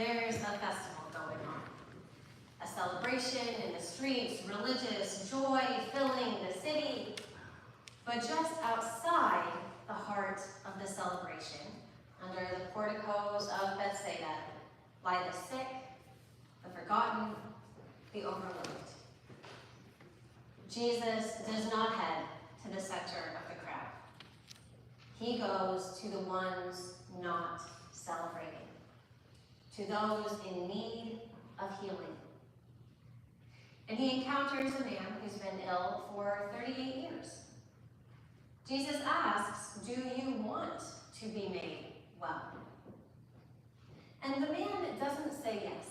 there's a festival going on. A celebration in the streets, religious joy filling the city. But just outside the heart of the celebration, under the porticos of Bethsaida, lie the sick, the forgotten, the overlooked. Jesus does not head to the center of the crowd. He goes to the ones not celebrating, to those in need of healing. And he encounters a man who's been ill for 38 years. Jesus asks, "Do you want to be made well?" And the man doesn't say yes.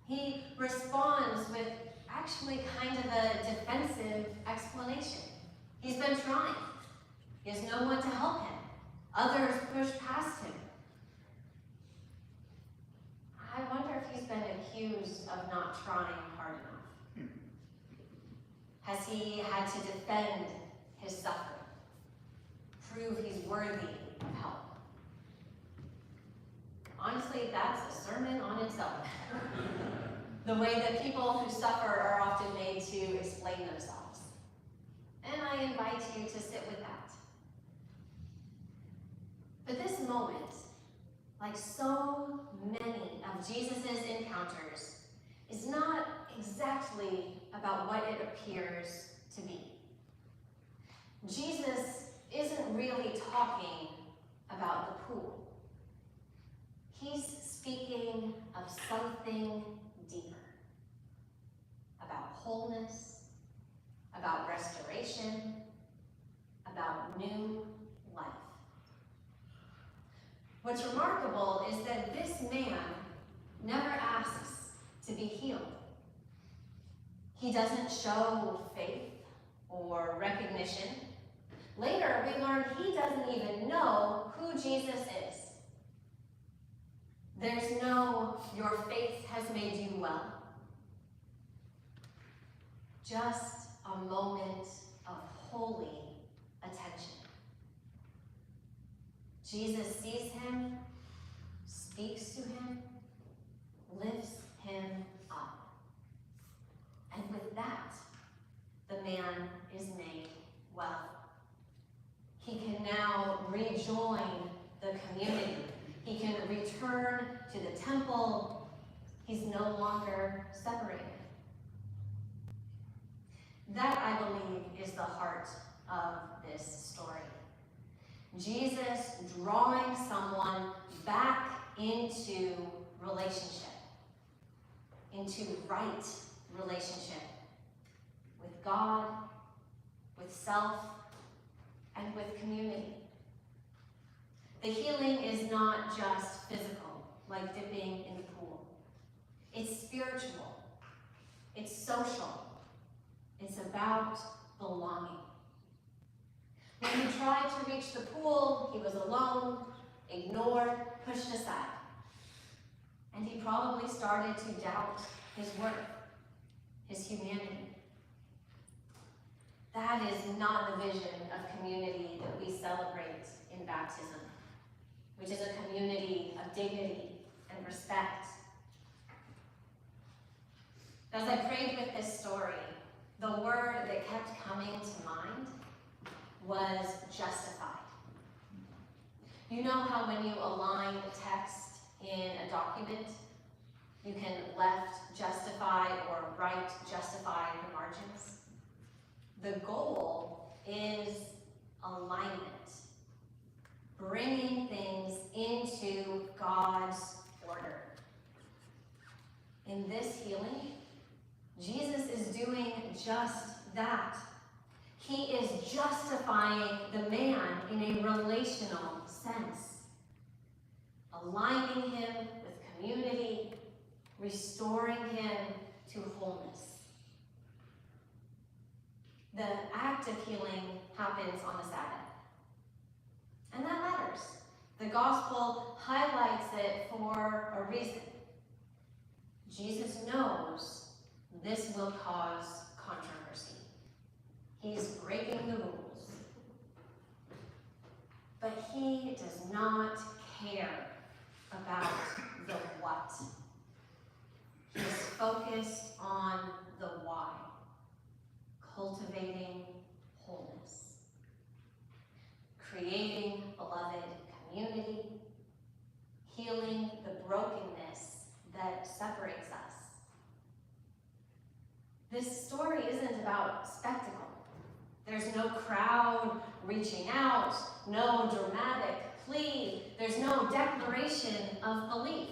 He responds with actually kind of a defensive explanation. He's been trying. He has no one to help him. Others push past him. I wonder if he's been accused of not trying hard enough. Has he had to defend his suffering? Prove he's worthy of help? Honestly, that's a sermon on itself. The way that people who suffer are often made to explain themselves. And I invite you to sit with that. But this moment, like so many of Jesus' encounters, is not exactly about what it appears to be. Jesus isn't really talking about the pool. He's speaking of something deeper, about wholeness, about restoration, about new life. What's remarkable is that this man never asks to be healed. He doesn't show faith or recognition. Later, we learn he doesn't even know who Jesus is. There's no, "Your faith has made you well." Just a moment of holy attention. Jesus sees him, speaks to him, lifts him up. And with that, the man is made well. He can now rejoin the community. He can return to the temple. He's no longer separated. That, I believe, is the heart of this story. Jesus drawing someone back into relationship, into right relationship with God, with self, and with community. The healing is not just physical, like dipping in the pool. It's spiritual. It's social. It's about belonging. When he tried to reach the pool, he was alone, ignored, pushed aside. And he probably started to doubt his worth, his humanity. That is not the vision of community that we celebrate in baptism, which is a community of dignity and respect. As I prayed with this story, the word that kept coming to mind was justified. You know how when you align text in a document, you can left justify or right justify the margins? The goal is alignment, bringing things into God's order. In this healing, Jesus is doing just that. He is justifying the man in a relational sense, aligning him with community, restoring him to wholeness. The act of healing happens on the Sabbath. And that matters. The gospel highlights it for a reason. Jesus knows this will cause controversy. He's breaking the rules. But he does not care about the what. focused on the why, cultivating wholeness, creating beloved community, healing the brokenness that separates us. This story isn't about spectacle. There's no crowd reaching out, no dramatic plea, there's no declaration of belief,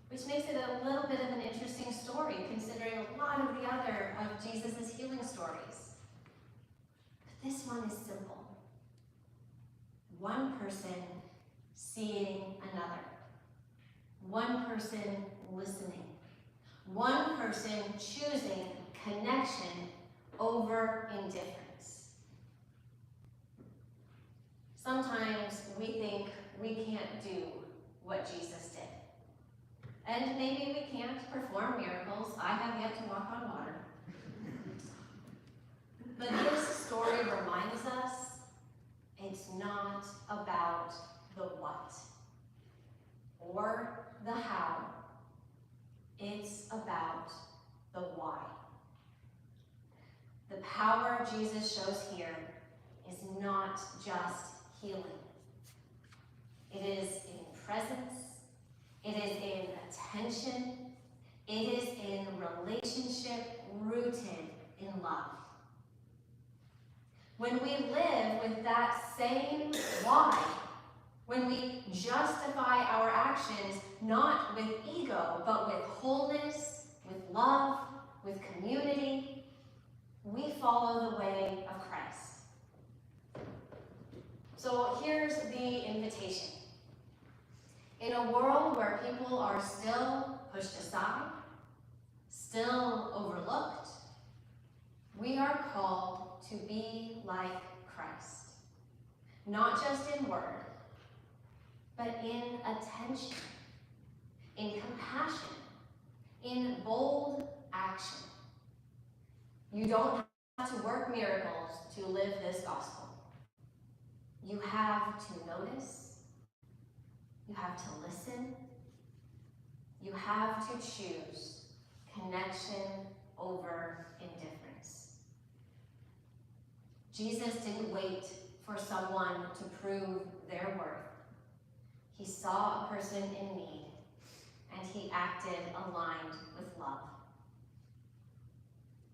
which makes it a little bit of an interesting story considering a lot of the other of Jesus' healing stories. But this one is simple. One person seeing another. One person listening. One person choosing connection over indifference. Sometimes we think we can't do what Jesus did. And maybe we can't perform miracles. I have yet to walk on water. But this story reminds us it's not about the what or the how. It's about the why. The power Jesus shows here is not just healing. It is in presence. It is in attention. It is in relationship rooted in love. When we live with that same why, when we justify our actions not with ego, but with wholeness, with love, with community, we follow the way of Christ. So here's the invitation. In a world where people are still pushed aside, still overlooked, we are called to be like Christ. Not just in word, but in attention, in compassion, in bold action. You don't have to work miracles to live this gospel. You have to notice. You have to listen. You have to choose connection over indifference. Jesus didn't wait for someone to prove their worth. He saw a person in need, and he acted aligned with love.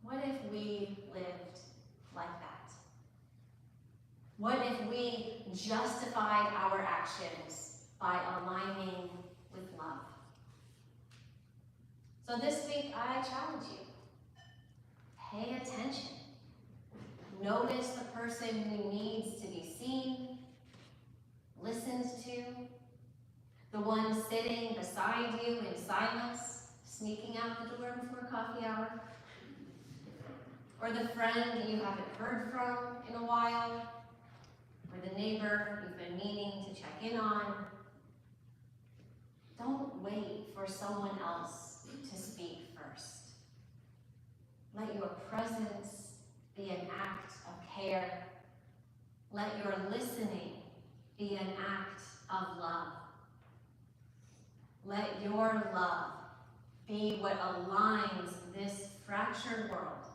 What if we lived like that? What if we justified our actions by aligning with love? So this week, I challenge you. Pay attention. Notice the person who needs to be seen, listened to, the one sitting beside you in silence, sneaking out the door before coffee hour, or the friend you haven't heard from in a while, or the neighbor you've been meaning to check in on. Don't wait for someone else to speak first. Let your presence be an act of care. Let your listening be an act of love. Let your love be what aligns this fractured world